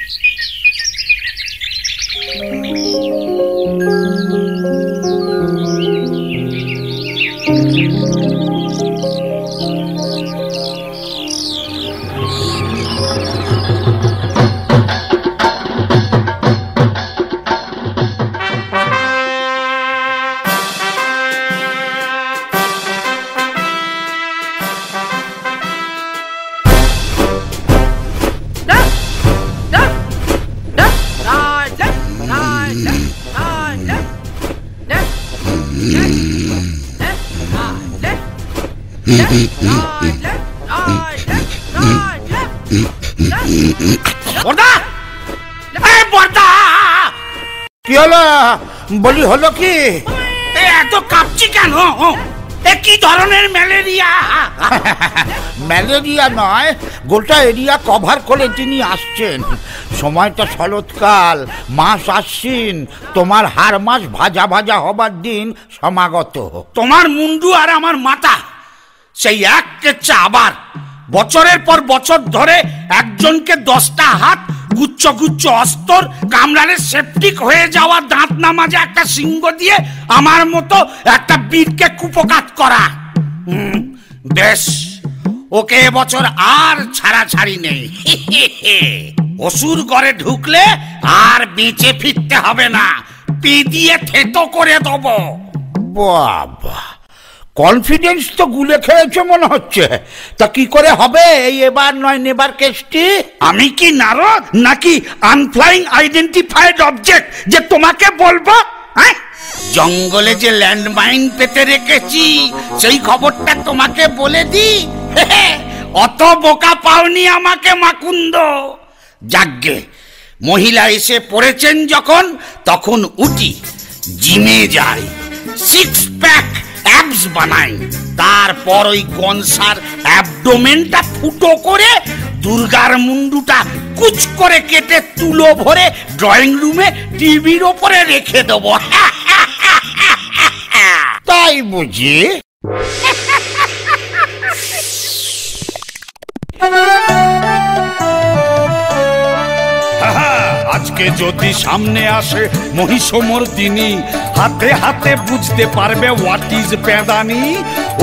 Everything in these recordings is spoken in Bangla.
কি হলো বলি, হলো কি? এত কাঁপছি কেন? কি ধরনের ম্যালেরিয়া? ম্যালেরিয়া নয়, গোটা এরিয়া কভার করে তিনি আসছেন। সময়টা শরৎকাল, মাস আশ্বিন, তোমার হার মাস ভাজা ভাজা হবার দিন সমাগত। তোমার মুন্ডু আর আমার মাথা সেই এক কেচ্ছা। আবার বছরের পর বছর ধরে একজনকে 10টা হাত, গুচ্ছ গুচ্ছ অস্তর, কামড়ালে সেপটিক হয়ে যাওয়া দাঁত না মাজা একটা সিংহ দিয়ে আমার মতো একটা বীরকে কুপকাত করা। বেশ, ওকে এবছর আর ছাড়াছাড়ি নেই। অসুর ঘরে ঢুকলে আর বেঁচে ফিরতে হবে না, পি দিয়ে থেতো করে দেবো। বাবা, কনফিডেন্স তো গুলে খেয়েছে মনে হচ্ছে। তা কি করে হবে এই এবার নয় নেবার কেসটি? আমি কি নারদ নাকি আনফ্লাইং আইডেন্টিফাইড অবজেক্ট যে তোমাকে বলবো? হ্যাঁ, জঙ্গলে যে ল্যান্ডমাইন পেতে রেখেছি সেই খবরটা তোমাকে বলে দি। অত বোকা পাওনি আমাকে মাকুন্দ। যাগ্গে, মহিলা এসে পড়েছেন যখন, তখন উঠি, জিমে যাই, 6 প্যাক অ্যাবস বানাই, তারপর ওই কনসার অ্যাবডোমেনটা ফুটো করে দুর্গার মুন্ডুটা কুচ করে কেটে তুলো ভরে ড্রয়িং রুমে টিভির ওপরে রেখে দেবো। তাই বুঝি? আজকে যদি সামনে আসে মহিষমর্দিনী, হাতে হাতে বুঝতে পারবে হোয়াট ইজ পেদানি।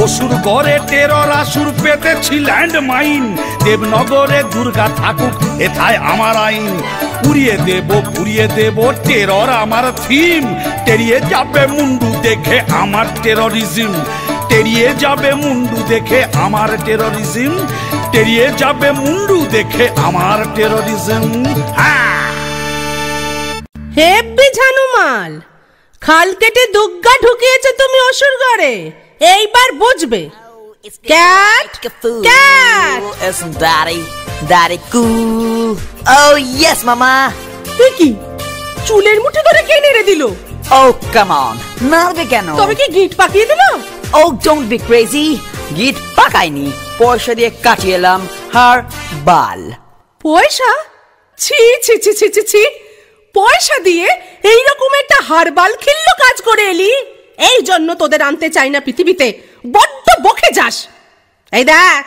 অসুর গড়ে টেরর আসুর পেতেছি ল্যান্ড মাইন, দেবনগরে দুর্গা থাকুক এথায় আমার আইন। পুড়িয়ে দেব টেরর আমার থিম, টেরিয়ে যাবে মুন্ডু দেখে আমার টেররিজম। টেরিয়ে যাবে মুন্ডু দেখে আমার টেররিজম, টেরিয়ে যাবে মুন্ডু দেখে আমার টেররিজম। হেব্বি ঝানুমাল, খাল কেটে দুগ্গা ঢুকিয়েছে তুমি অসুর ঘরে, এইবার বুঝবে। Cat cat Daddy cool. Oh yes, mama. কি চুলের মুঠি ধরে কে নেড়ে দিল? Oh come on, নাড়বে কেন? তবে কি গিট পাকিয়ে দিল? Oh don't be crazy. গিট পাকাইনি, পয়সা দিয়ে কাটিয়ে এলাম হার বাল। পয়সা? ছি ছি ছি ছি ছি ছি, পয়সা দিয়ে এইরকম একটা হারবাল খিল্ল কাজ করে এলি। এই জন্য তোদের আনতে চাই না পৃথিবীতে, বড্ড বকে যাস। এই দেখ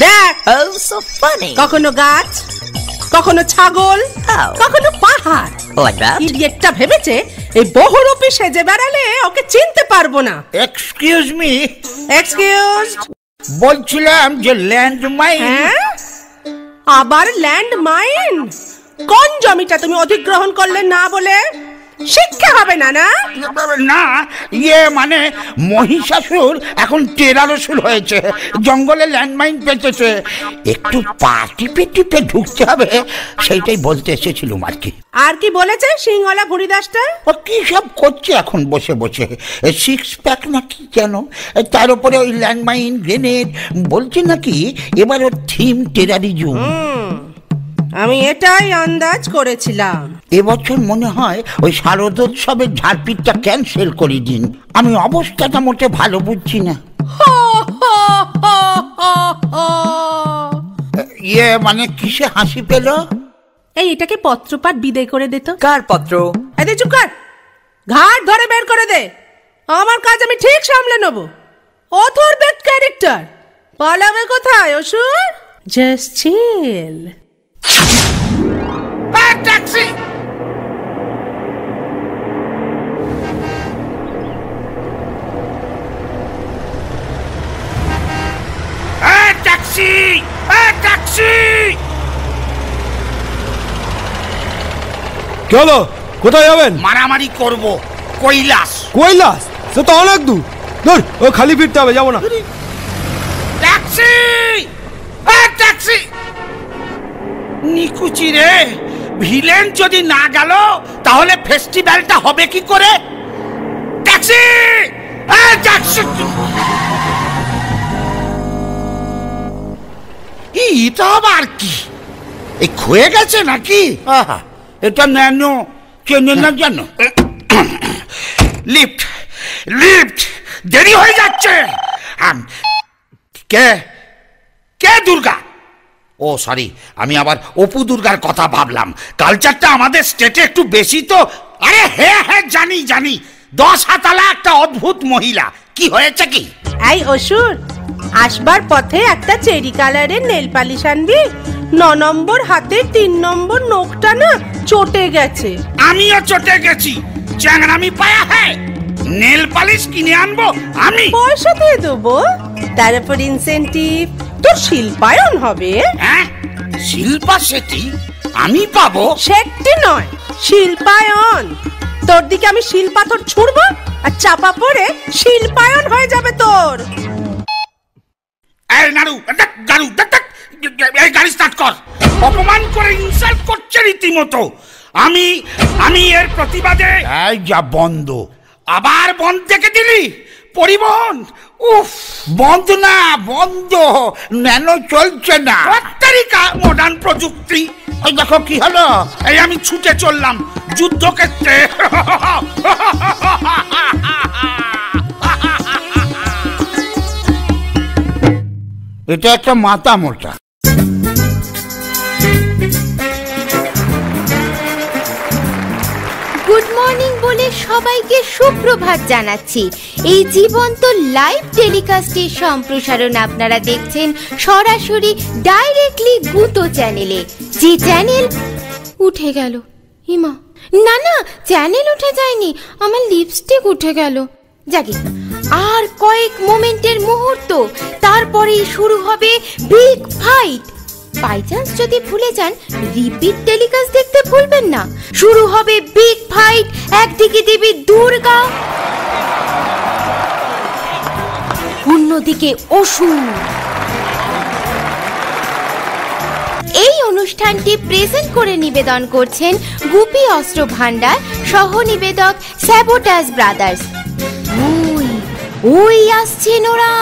দেখ, Oh so funny. কখনো গাছ, কখনো ছাগল, কখনো পাহাড়। Like that? ইডিয়েটটা ভেবেছে এই বহুরূপী সেজে বেড়ালে ওকে চিনতে পারবো না। Excuse me. এক্সকিউজ? বলছিলাম যে ল্যান্ড মাইন। হ্যাঁ, আবার ল্যান্ড মাইন? কোন জমিটা তুমি অধিগ্রহণ করলে না বলে? শিক্ষা হবে না? না না, ইয়ে মানে মহিষাসুর এখন টেরারসুর হয়েছে, জঙ্গলে ল্যান্ডমাইন পেতেছে, একটু পা টিপে টিপে ঢুকতে হবে, সেইটাই বলতে এসেছিলাম আর কি। আর কি বলেছে সিংহলা ভুড়িদাসটা? ও কি সব করছে এখন বসে বসে, 6 প্যাক নাকি যেন, তার উপরে ওই ল্যান্ডমাইন, গ্রেনেড, বলছে নাকি এবার ওর থিম টেরারিজম। আমি এটাই আন্দাজ করেছিলাম। এবছর মনে হয় ওই শারদোৎসবের ঝাড়পিটটা ক্যান্সেল করে দিন, আমি অবস্থাটা মোটে ভালো বুঝছি না। ইয়ে মানে কিসে হাসি পেল? এই এটাকে পত্রপাঠ বিদায় করে দে তো। কার পত্র? এদে চুপ কর, ঘাট ধরে বের করে দে। আমার কাজ আমি ঠিক সামলে নেব। অথর বেড ক্যারেক্টার পালাবে কোথায় অসুর? Just chill. Taxi. Taxi, taxi. কি হলো, কোথায় যাবেন? মারামারি করব, কৈলাস। কৈলাস? সে তো অনেক দূর। ধর, ও খালি ফিরতে হবে, যাবো না। Taxi, taxi. নিকুচি রে, ভিলেন যদি না গেল তাহলে ফেস্টিভ্যালটা হবে কি করে? Taxi, taxi. এটা আবার কি? এই ক্ষয়ে গেছে নাকি? এটা ন্যানো, চেনে না জানো? লিফট, লিফট, দেরি হয়ে যাচ্ছে। কে কে দুর্গা? ও সরি, আমি আবার অপু দুর্গার কথা ভাবলাম। কালচারটা আমাদের স্টেটে একটু বেশি তো। আরে হ্যাঁ হ্যাঁ, জানি জানি, 10 হাতালা একটা অদ্ভুত মহিলা। কি হয়েছে কি? এই অসুর, আসবার পথে একটা চেরি কালারের নেল পালিশ আনবি। 9 নম্বর হাতের 3 নম্বর নখটা না চটে গেছে। আমিও চটে গেছি। চ্যাংরামি পায়া হ্যাঁ, নেল পালিশ কিনে আনবো আমি। পয়সা দিয়ে দেবো, তার উপর ইনসেন্টিভ। তোর শিল্পায়ন হবে। হ্যাঁ, শিল্পা শেঠি আমি পাবো? সেটি নয়, শিল্পায়ন। তোর দিকে আমি শিলপাথর ছুড়বো আর চাপা পড়ে শিল্পায়ন হয়ে যাবে তোর। এই নাড়ু, গাড়ু, এই গাড়ি স্টার্ট কর। অপমান করে ইনসাল্ট করছে রীতিমতো। আমি এর প্রতিবাদে। এই যা বন্ধ। আবার বন্ধ থেকে দিলি? পরিবহন উফ, বন্ধ না, বন্ধ। ন্যানো চলছে না। তারিকা মডার্ন প্রযুক্তি। ওই দেখো কি হলো। এই আমি ছুটে চললাম যুদ্ধক্ষেত্রে। এটা একটা মাথা মোটা। গুড মর্নিং বলে সবাইকে সুপ্রভাত জানাচ্ছি। এই জীবন্ত লাইভ টেলিকাস্টের সম্প্রসারণ আপনারা দেখছেন সরাসরি ডাইরেক্টলি গুতো চ্যানেলে। যে চ্যানেল উঠে গেল। হিমা, না না, চ্যানেল উঠে যায়নি, আমার লিপস্টিক উঠে গেল। যাকে আর কয়েক মোমেন্টের মুহূর্ত, তারপরেই শুরু হবে বিগ ফাইট। বাই চান্স যদি ভুলে যান, রিপিট টেলিকাস্ট দেখতে ভুলবেন না। শুরু হবে বিগ ফাইট। একদিকে দেবী দুর্গা, অন্যদিকে অসুর। এই অনুষ্ঠানটি প্রেজেন্ট করে নিবেদন করছেন গুপি অস্ত্র ভান্ডার, সহ নিবেদক স্যাবোটাস ব্রাদার্স। ওই ওই আসছেন ওরা।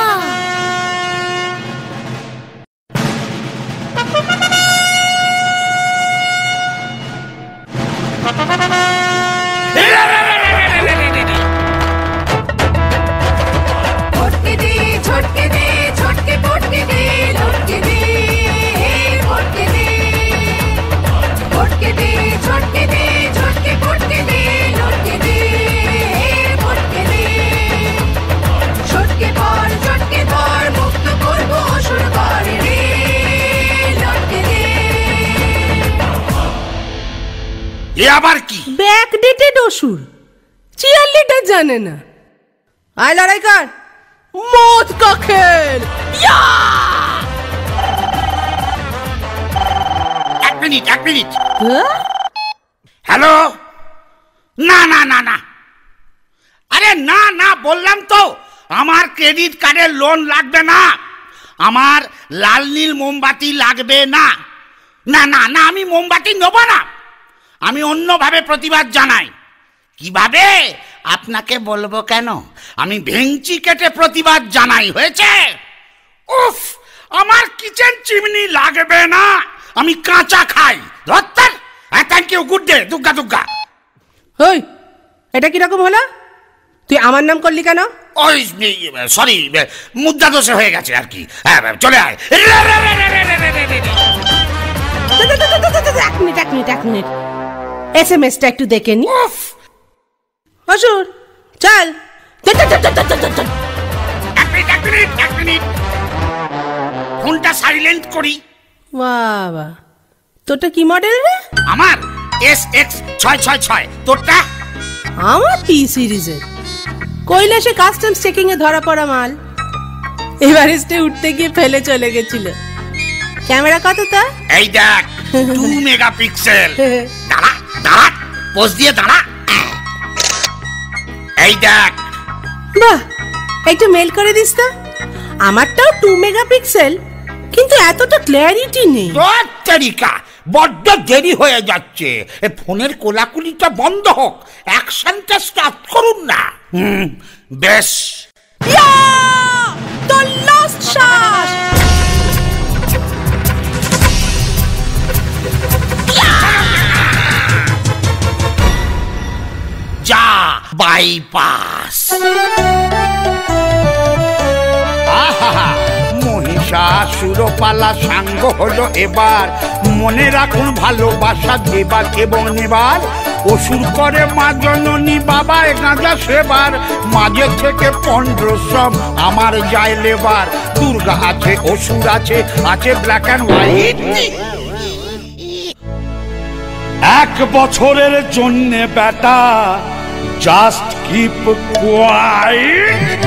এ আবার কি? ব্যাকডেটেড অসুর, চিয়ার লিডার জানে না। আয় লড়াই কর, মত কা খেল। এক মিনিট। হ্যালো, না না না না, আরে না না বললাম তো, আমার ক্রেডিট কার্ডের লোন লাগবে না, আমার লাল নীল মোমবাতি লাগবে না। না না না, আমি মোমবাতি নেব না। আমি অন্যভাবে প্রতিবাদ জানাই। কিভাবে আপনাকে বলবো কেন? আমি ভেঙচি কেটে প্রতিবাদ জানাই, হয়েছে? উফ, আমার কিচেন চিমনি লাগবে না, আমি কাঁচা খাই। ধর, thank you, good day, Durga Durga. ওই, এটা কিরকম হলো? তুই আমার নাম করলি কেন? ওই সরি, মুদ্রা দোষে হয়ে গেছে আর কি। হ্যাঁ, চলে আয়। এক মিনিট, এসএমএসটা একটু দেখে নি। অসুর চল। এক মিনিট, ফোনটা সাইলেন্ট করি। বাবা, তোরটা কি মডেল রে? আমার SX666। তোরটা? আমার টি সিরিজের কৈলাসে কাস্টমস চেকিং এ ধরা পড়া মাল, এভারেস্টে উঠতে গিয়ে ফেলে চলে গেছিল। ক্যামেরা কত তা? এই দেখ 2 মেগাপিক্সেল। দাঁড়া দাঁড়া, পোজ দিয়ে দাঁড়া। এই দেখ। বাহ, একটু মেল করে দিস তো। আমারটাও 2 মেগাপিক্সেল, কিন্তু এতটা ক্ল্যারিটি নেই। তোর তরিকা বড্ড দেরি হয়ে যাচ্ছে, এ ফোনের কোলাকুলিটা বন্ধ হোক, অ্যাকশনটা স্টার্ট করুন না। বেশ। The last shot. যা বাইপাস। আহা, মহিষাসুরপালা সাঙ্গ হলো এবার। মনে রাখুন ভালোবাসা দেবার এবং নেবার। অসুর করে মা জননী বাবায় গাঁজা সেবার। মাঝে থেকে 15 সব আমার যায় লেবার। দুর্গা আছে, অসুর আছে, আছে ব্ল্যাক অ্যান্ড হোয়াইট। 1 বছরের জন্যে বেটা জাস্ট কিপ কোয়াইট।